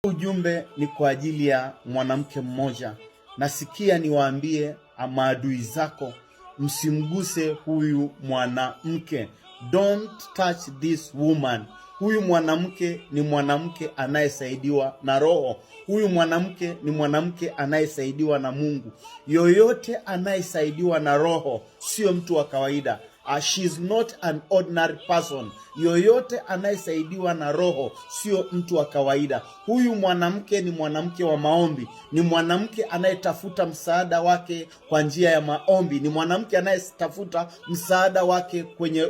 Ujumbe ni kwa ajili ya mwanamke mmoja. Nasikia niwaambie maadui zako, msimguse huyu mwanamke. Don't touch this woman. Huyu mwanamke ni mwanamke anayesaidiwa na Roho. Huyu mwanamke ni mwanamke anayesaidiwa na Mungu. Yoyote anayesaidiwa na Roho sio mtu wa kawaida. She's not an ordinary person. Yoyote anayesaidiwa na Roho sio mtu wa kawaida. Huyu mwanamke ni mwanamke wa maombi. Ni mwanamke anayetafuta msaada wake kwa njia ya maombi. Ni mwanamke anayetafuta msaada wake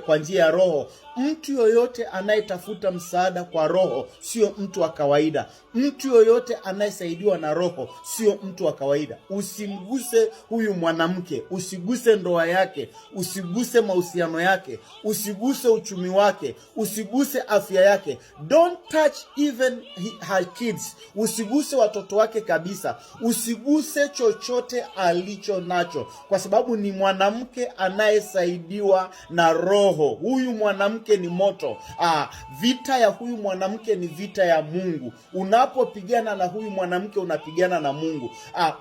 kwa njia ya Roho. Mtu yoyote anayetafuta msaada kwa Roho sio mtu wa kawaida. Mtu yoyote anayesaidiwa na Roho sio mtu wa kawaida. Usimguse huyu mwanamke, usiguse ndoa yake, usiguse mahusiano yake, usiguse uchumi wake, usiguse afya yake. Don't touch even her kids. Usiguse watoto wake kabisa. Usiguse chochote alicho nacho, kwa sababu ni mwanamke anayesaidiwa na Roho. Huyu mwanamke ni moto. Vita ya huyu mwanamke ni vita ya Mungu. Unapopigana na huyu mwanamke unapigana na Mungu.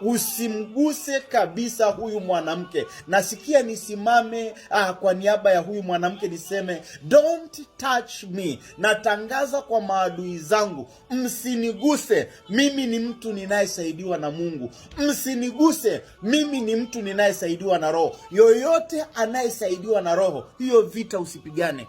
Usimguse kabisa huyu mwanamke. Nasikia nisimame kwa niaba ya huyu mwanamke niseme, don't touch me. Natangaza kwa maadui zangu, msiniguse. Mimi ni mtu ninayesaidiwa na Mungu. Msiniguse. Mimi ni mtu ninayesaidiwa na Roho. Yoyote anayesaidiwa na Roho, hiyo vita usipigane.